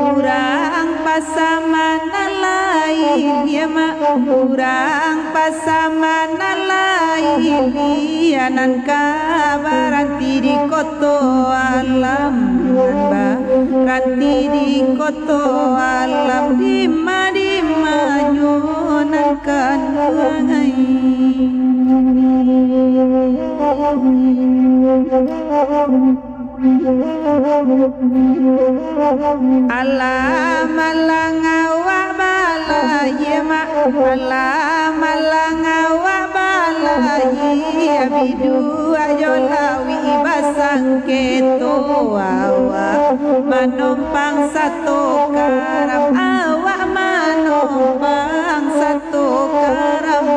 Urang pasamana lain ya mak urang pasamana lain lianan kabaranti di koto alam ranti di koto alam dima nyunan kandangai alam alangawa bala ya mak alam alangawa bala ya bidu ajolawi basang keto awa manompang satu karam awak manompang satu karam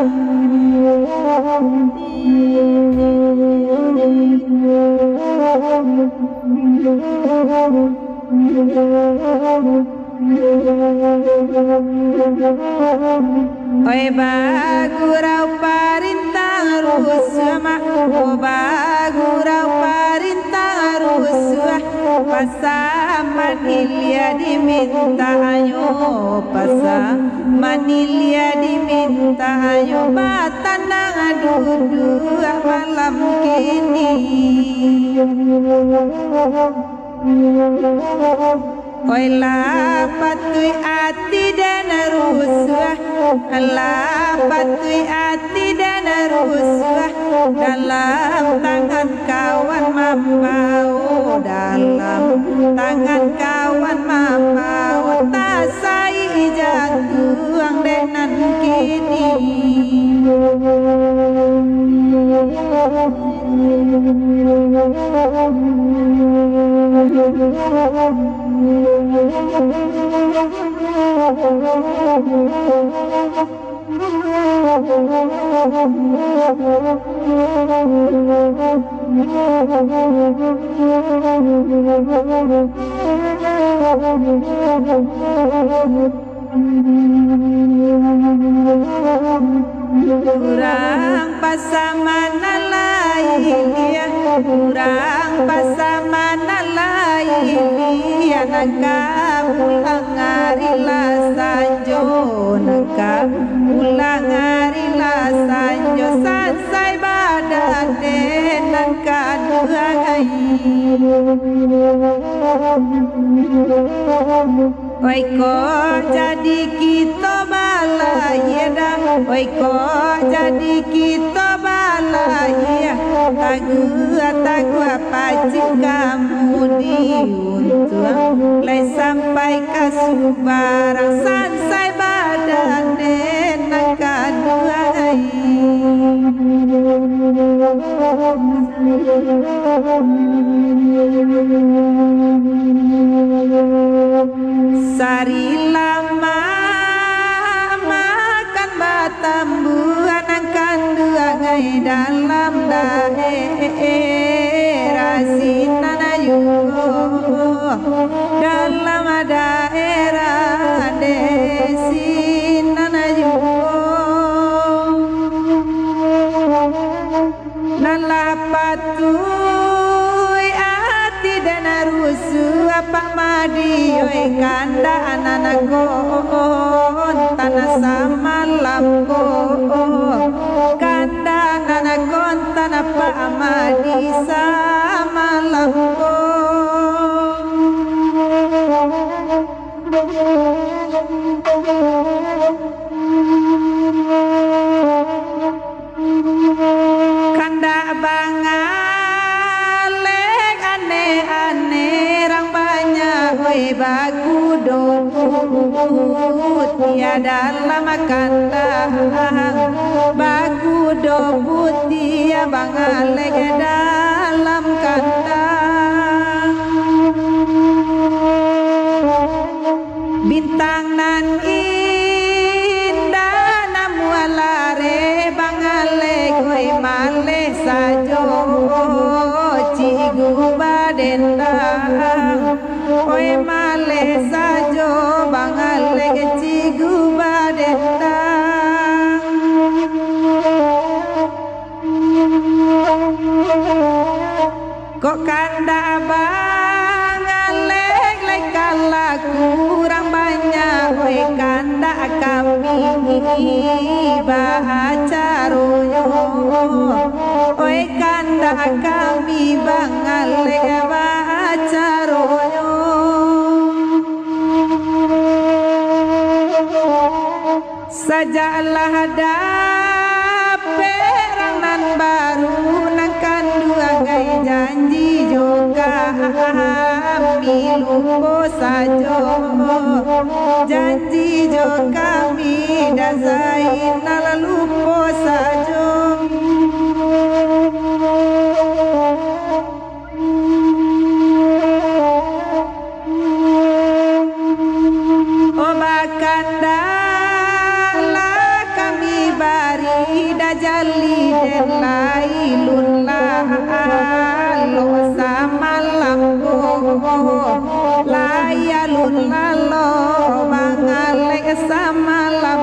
oi bagurau parintang rusma o bagurau parintang rusma pasamanilia diminta ayo pasamanilia diminta ayo batanang duduk malam kini oi lapatui ati dan rusah lapatui ati dan rusah dalam tangan kawan mamau dalam tangan kawan mamau tasai jatuh denan kini Urang pasamana lain ya urang pasamana lain ya nangka pulang arila sanjo nangka pulang arila sanjo sansai badan nangka duagai oi ko jadi kita balaya dam oi ko jadi kita balaya tagu pacik kamu diuntung lai sampai ke Subarang sansai badan denang kaduai sari lama makan batambuan akan duangai dalam daerah sinanayu dalam daerah desinanayu nalapatui ati dan rusu apa madi oi kanda ananagon tanah samalam ko kanda ananagon tanah pa amadi samalam ko kanda bangalek aneh-aneh rang banyak oi bagu dobut tiada lama kanda bagu dobut dia bangalek dalam kandang bintang nan indah namualare bangalek oi male sajo cigu badenda bacaroyo oi kanda kami bangale bacaroyo sajalah ada perangan baru nakan dua gai janji juga lupo sajo janji jo kami dasain ala lupo sajo obakanda la kami bari dajali den lailun la lo samalam layalun lalo mangale samalam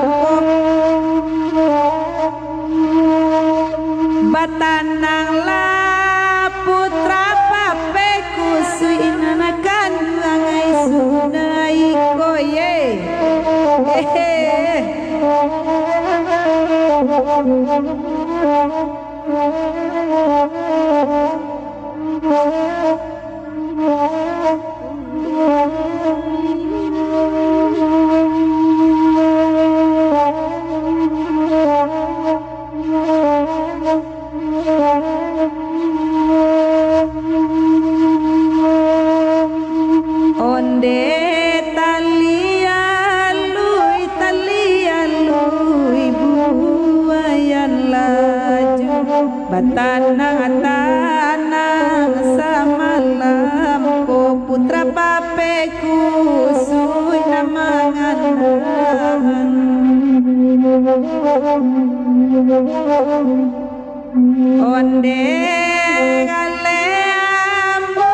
batanang la putra papeku suinanakan angai sunai koye onde talia lui buayan laju batanang tanang samalam ko putra papeku sui namangan onde galeamu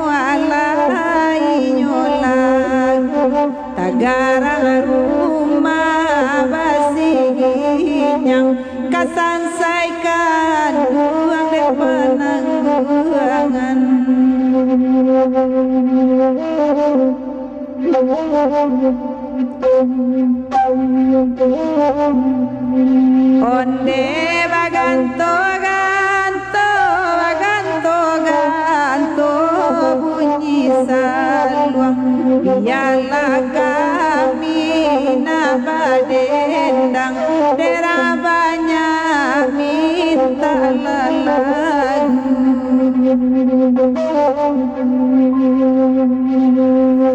alai nyolagu tagarang rumah basiginyang kasansaikan uang de penangguangan onde baganto bunyi saluang biarlah kami nabadendang dera banyak minta lagu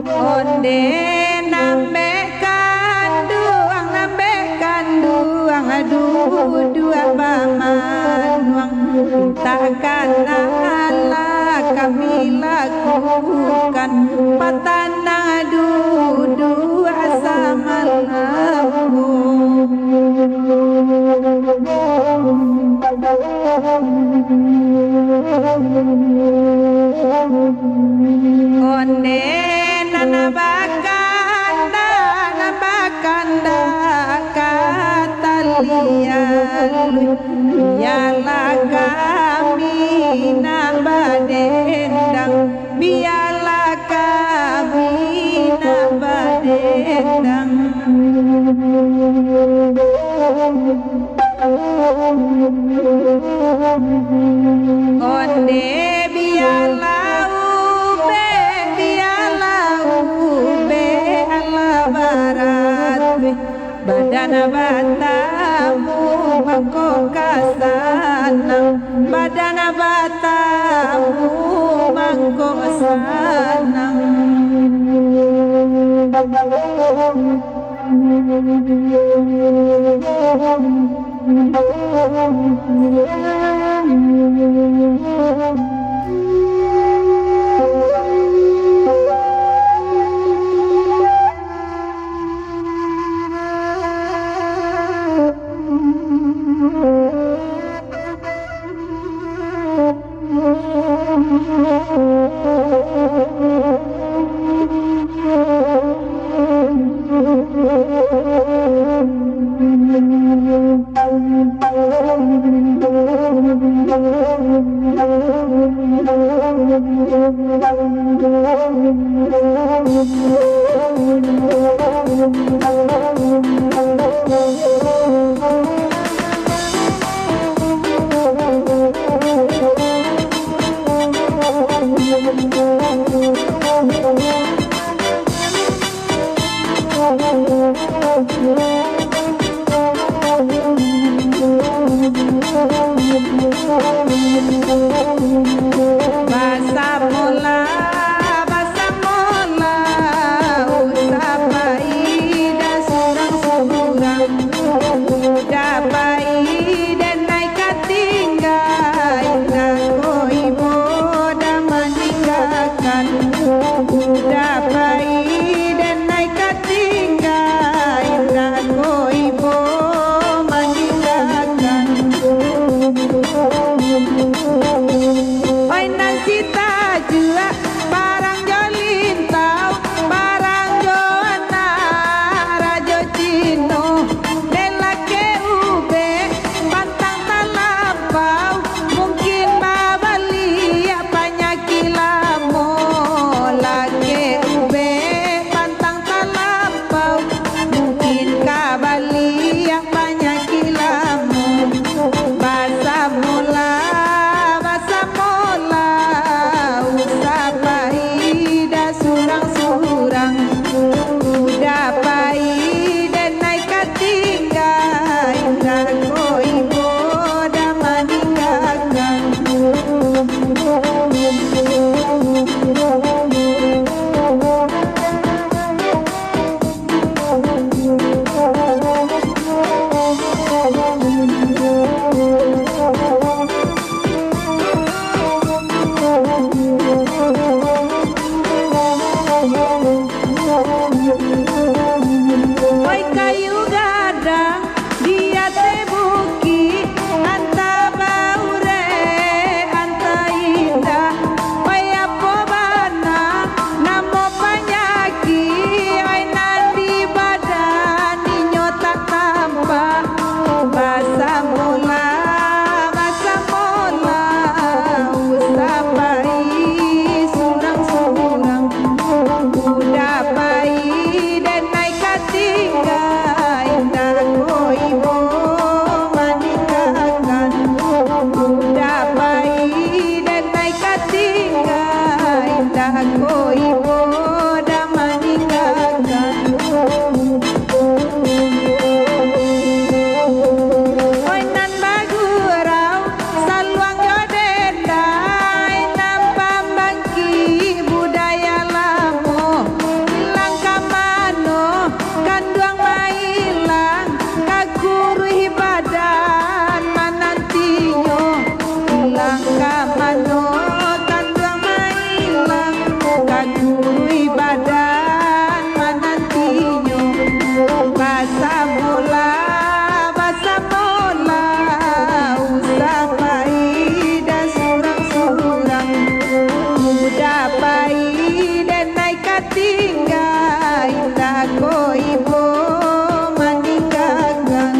onde nambekan duang aduh dua pamanuang mintakan Allah kami lakukan patanang aduh dua samalahu onde nabakanda katalialu biarlah kami nabadendang biarlah kami nabadendang onde biarlah ube ala barat badan batamu mangko kasanang badan batamu mangko sanang surang dapai dan naik katinggai nako ibu dah meninggalkan dapai dan naik katinggai nako ibu meninggalkan oi nan sita jua barang jolin tau barang joana rajo cino lelake ube pantang talampau mungkin babali apanya kilamo lake ube pantang talampau mungkin kabali apanya kilamo basa mula usapahida surang-surang udapai dan naik katinggai nako ibu dah meninggalkan oi kayu gadang dia tebuki anta baure anta indah oi apo bana namo panyaki oi nandi badan nyota tampa basa mula usapai surang-surang udapai dan naik katinggai nako ibu meninggalkan udapai dan naik katinggai nako ibu dah meninggalkan oi nan bagurau saluang jodendai nampam bangki budaya lamo hilang kamano kanduang mailang kaguru ibadan manantinyo hilang kamano kanduang mailang kaguru ibadan manantinyo basa mula usapai dan surang-surang udapai dan naik katinggai nako ibu meninggalkan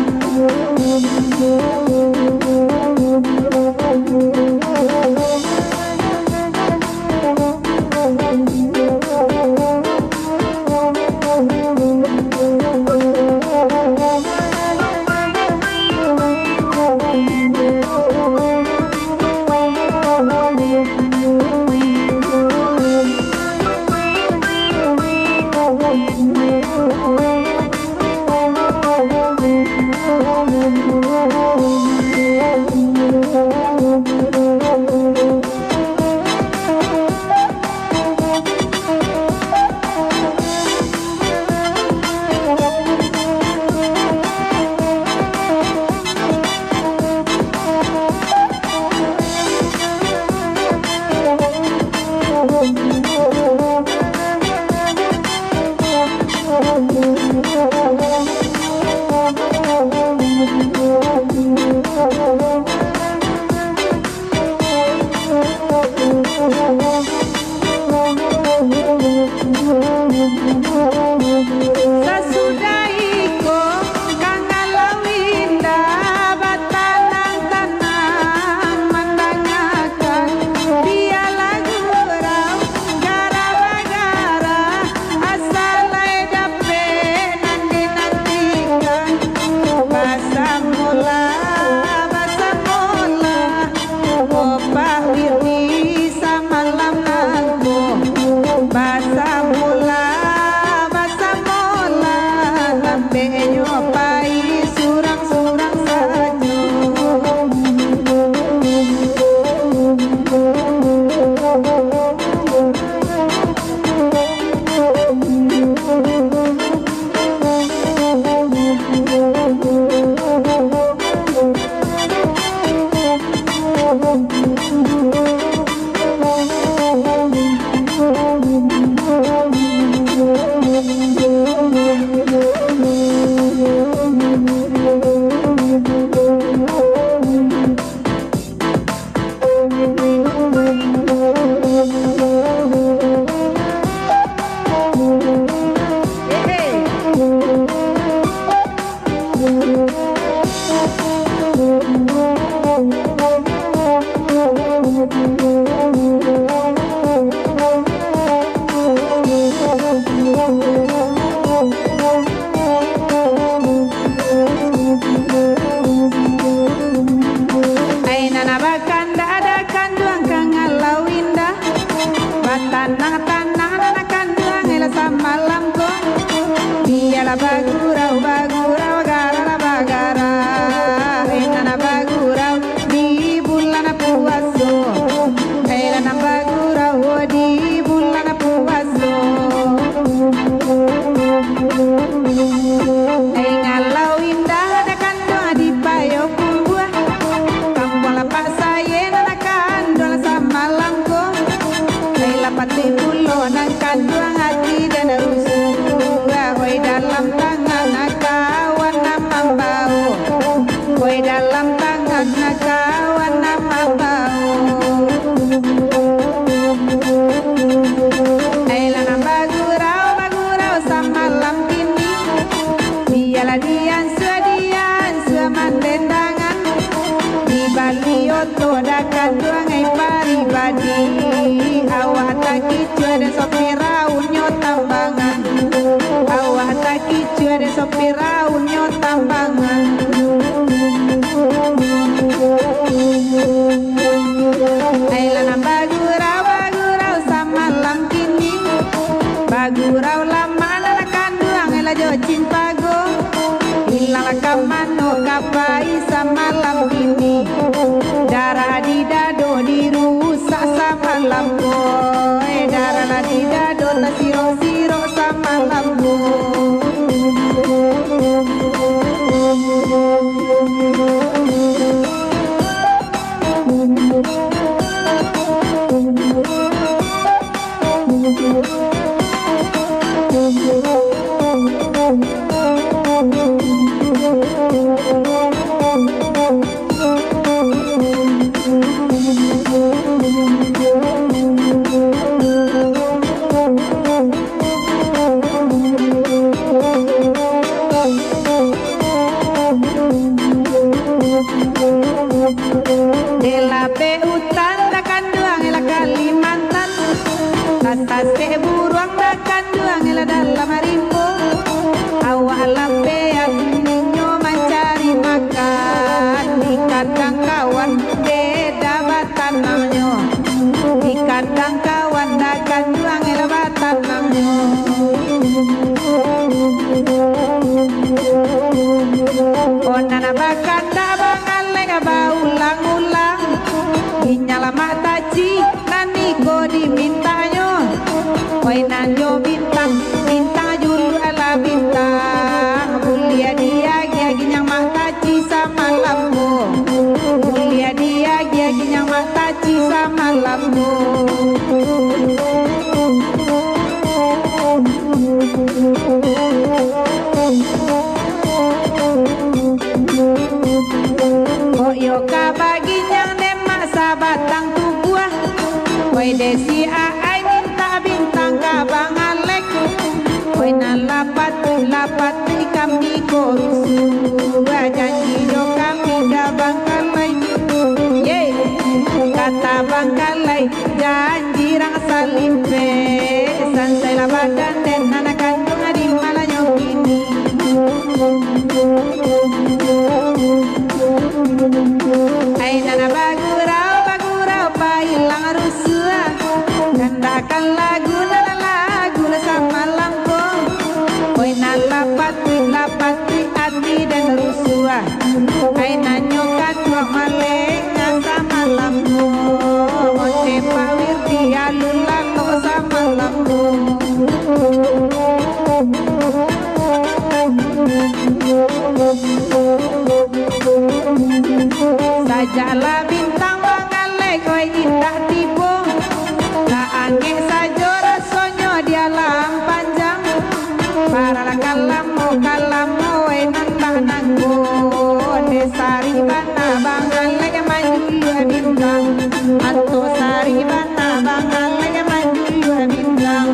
na kawan na mabaw. Ay lang ang baguraw, baguraw sa malam kini. Dialah dian sua mandendangan. Di Bali oto dakan duangai paribadi. Awak tak kicu ada sopir raunyo tambangan. Awak tak kicu ada sopir raunyo tambangan. Ayolah bagurau, bagurau sama malam kini. Bagurau lama anak kandung ela jo cinta go. Hilang kamano kapai sama malam kini. Darah di dado dirusak sama lampu. Darah di dado tak siro-siro sama lampu. Delape hutan dakan duang ela Kalimantan. Tasase buruang dakan duang ela dalam harimbo. Awak lape ninyo mencari makan. Di kandang kawan beda batan namanya. Di kandang kawan dakan duang ela batan namanya. Onana bakanda bangalega baulang-ulang. Inyala mata ci nani ko dimintanyo. Oi nanyo bintang bintang julu ala bintang. Bulia dia ginyang mata ci sama lampu. Bulia dia ginyang mata ci sama lampu. Yo kabaginyang nemak sabatang tubuh. Woi desi aai minta bintang kabang alek. Woi nalapat lapat kami korusu. Janji yo kami dah bangkalai. Ye kata bangkalai janji rang salimpe. Sansai labadan dan anak kandung adi malanyo kini. Ay nana bagurau, bagurau pailang rusua. Gandakan lagu nana lagu sama lampung. Oi nalapat ati dan rusua. Ay nanyo katua malenga sama lampung. Oce pawir dialun lalo sama lampung. Sajalah bintang bangalai koi indah tipu. La angin sajo rasonyo dia lam panjang. Para kalamu enambah nanggo. Desari bana bangalai maju bintang. Anto sari bana bangalai maju bintang.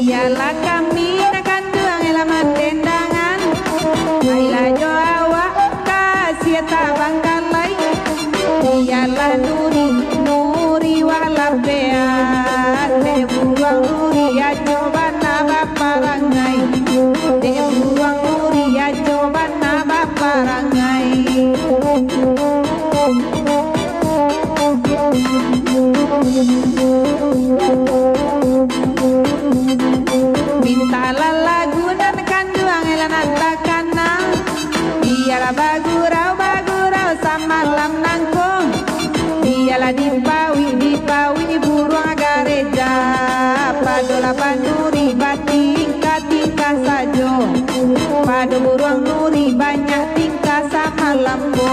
Dialah kami nakan duang ela mandendangan. Baila jo awak kasih tabang kalai. Dialah nuri nuri walabean. De buang nuri ajo bana baparangai. De buang nuri ajo bana baparangai. Mintalah lagu dan kanduang elan atak ada burung nuri banyak tingkah sama lambo.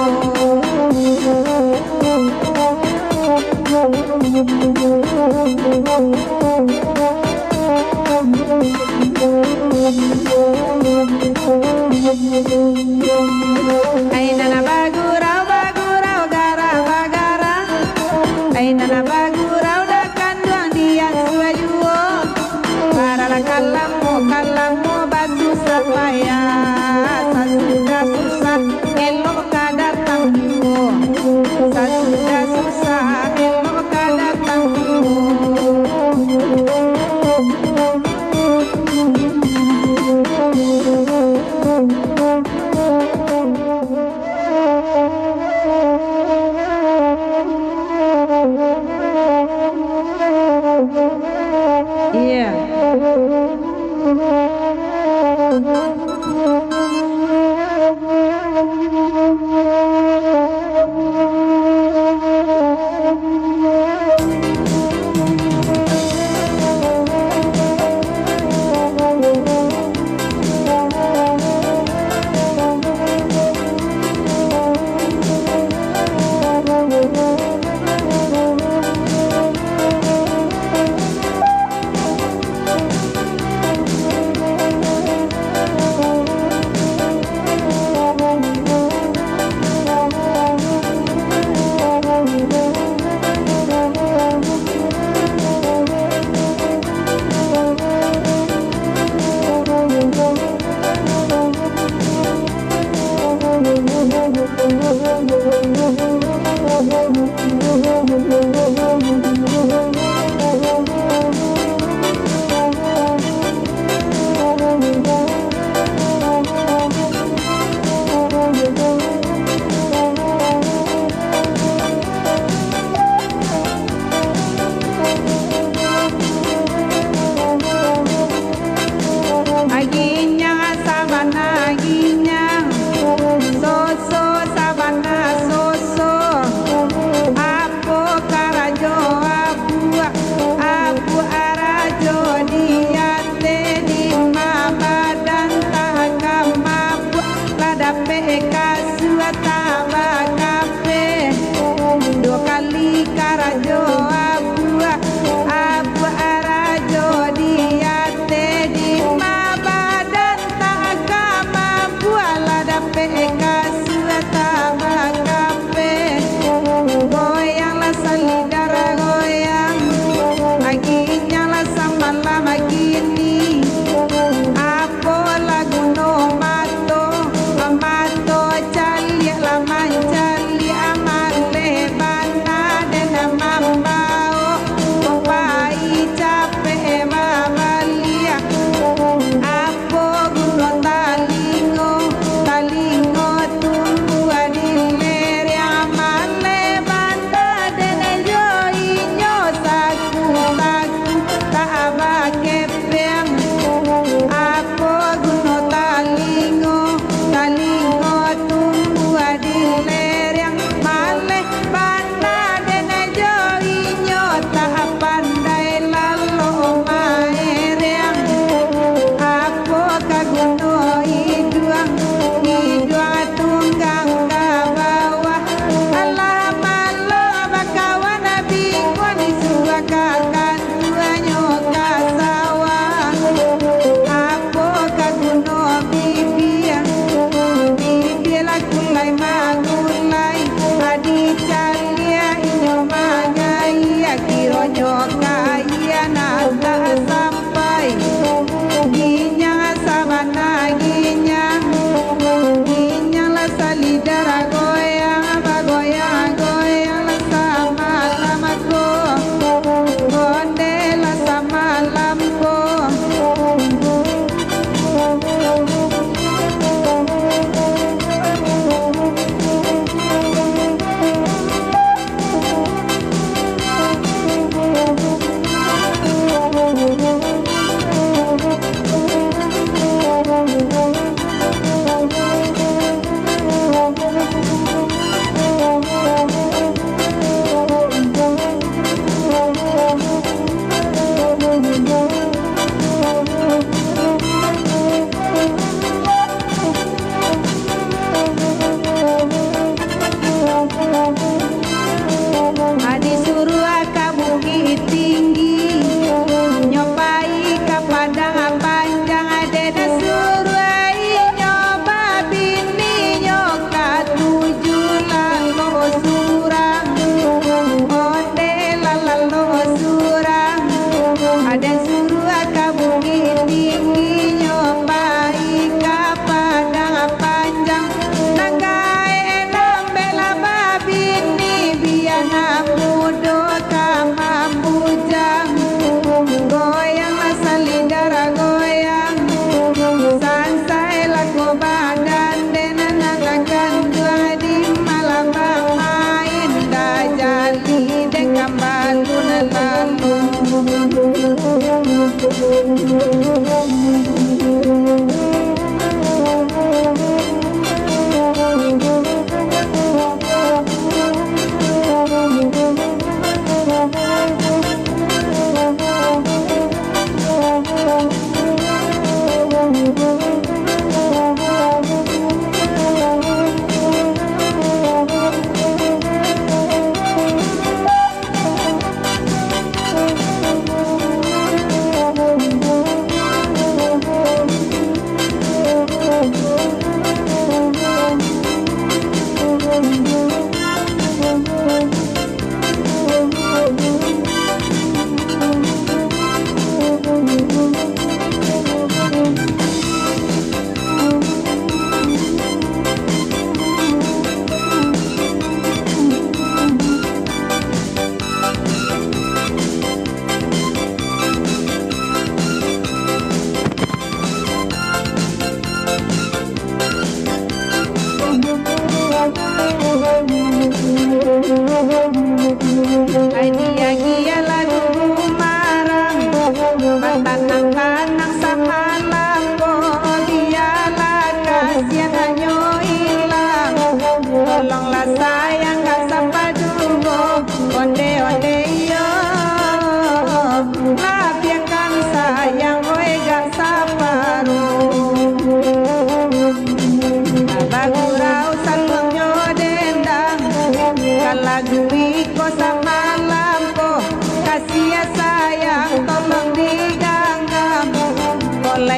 Aina na bagurau bagurau gara bagara. Aina na bagurau da kanduang dia suajuo. Para la kalamu kalamu batu sapaya. Sasudah susah elok kadatang jiwo. Sasudah susah elok kadatang jiwo.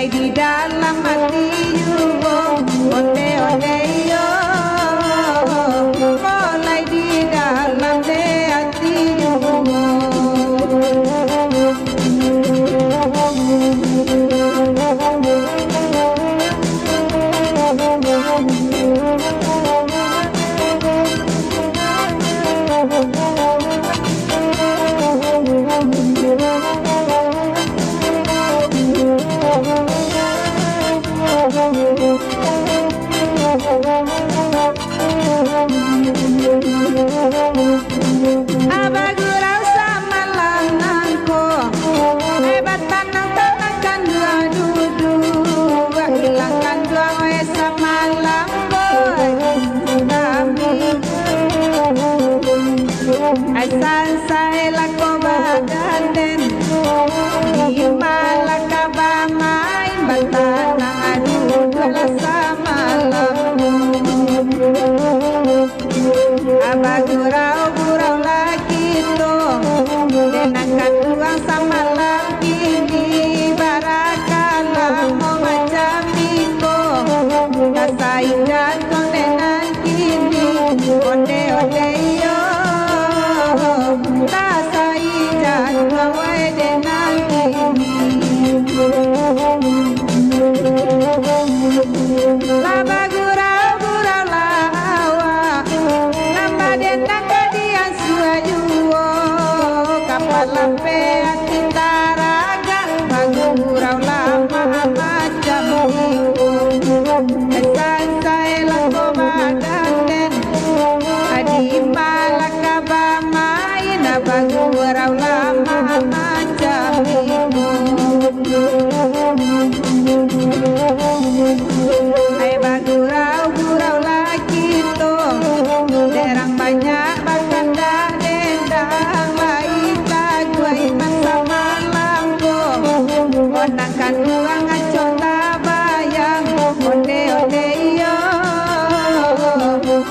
mulai di dalam hati yuwo, onde onde yo, mulai di dalam hati yuwo. Abagurau sama lanangko, hebat tanang tanangkan dua dudu, hilangkan dua we sama lamboy, kami asan saya lako badaden, di malaka bamain batanang adu dua sama abagurau gurau lagi to, denangkan uang sama lagi di barakala mau macam iko, kasai jatuh denan kini, onde onde yo, kasai jatuh we denan kini. Labagurau gurau lawa, nama dendang kadian suayuwo, kapal lampe hati taraga, bagurau lama macam iku, esan saya lako badaden, adi malaka bamain, bagurau lama macam iku. Hai bagurau gurau lagi to, derang banyak bakanda dendang lain lagu iman sama lambo, onangkan uang ngaco tabayang, onde onde yo,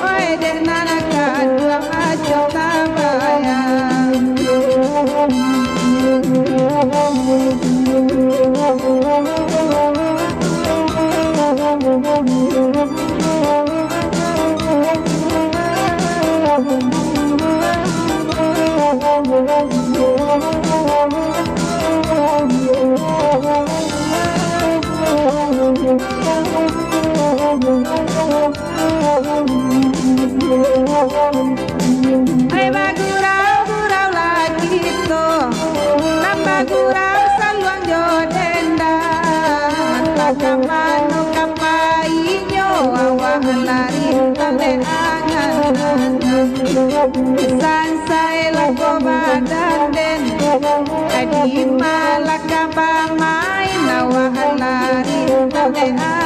oi denanakan uang ngaco tabayang. Hai bagurau gurau lagi to, nambah gurau saluang jodenda, pakamano kapainyo awak lari tale angan, san saya lako badaden, adi malaka bamain awak lari tale angan.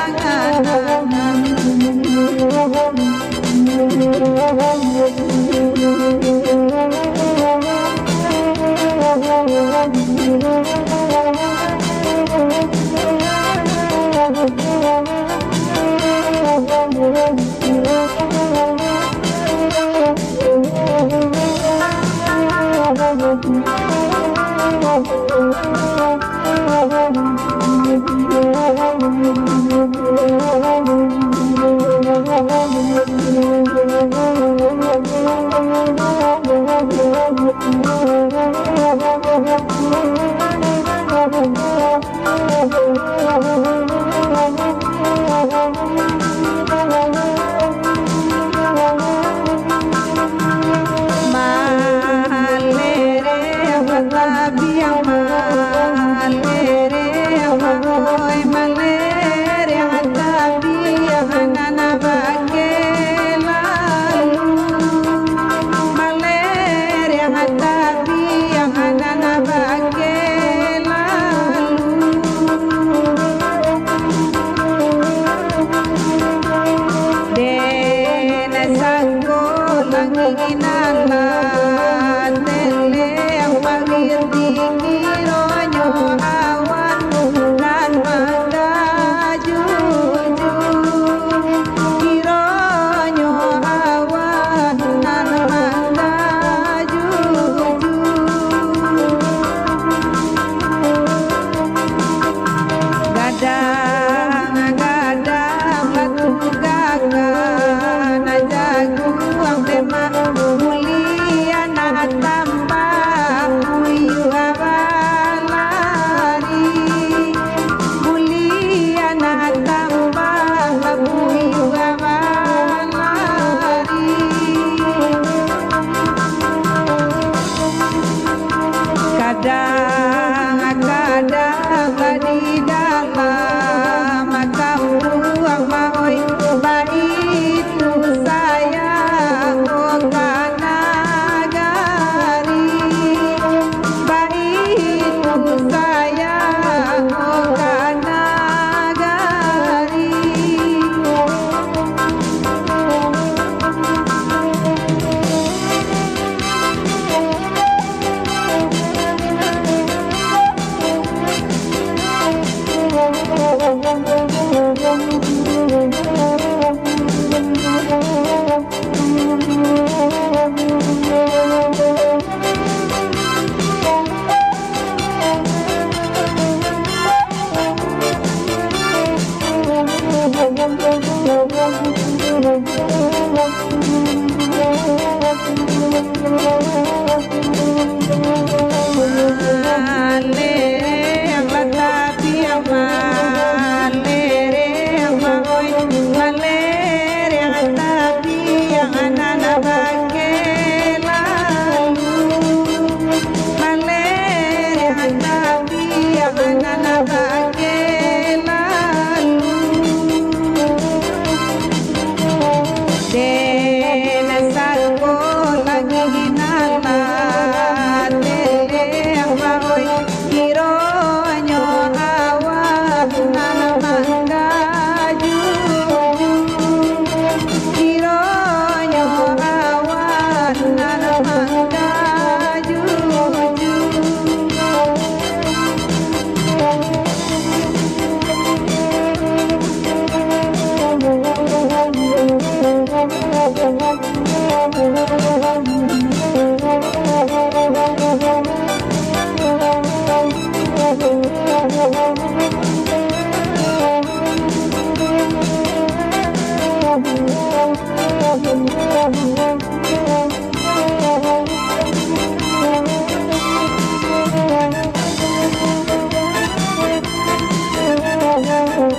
Bacarai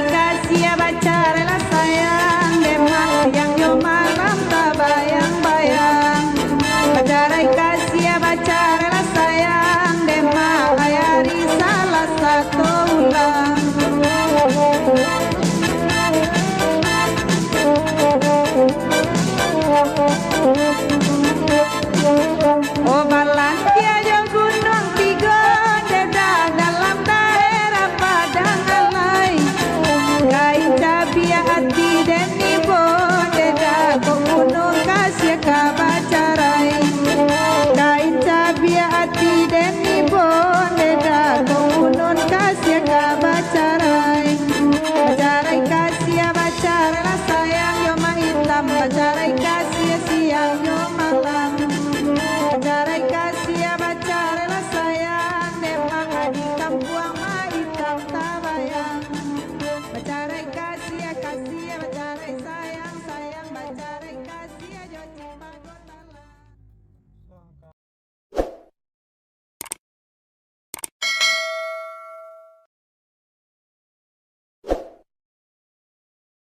kasih ya bacarai lah sayang, demak yang yo malam tak bayang-bayang. Bacarai kasih ya bacarai lah sayang, demak hari salah satu ulang. Oh balan tiada gunung tiga dedah dalam daerah Padang Alai. Kain cabia hati dan ibu dedah kau gunung kasih kabacarai. Kain cabia hati dan ibu dedah kau gunung kasih kabacarai. Bacarai kasih bacarai lah sayang yo hitam. Bacarai kasih siang yo malam. Bacarai kasih bacarai lah sayang, demak di kampung mah hitam tak bayang. Bacarai kasih bacarai sayang, sayang bacarai kasih jo cimbang.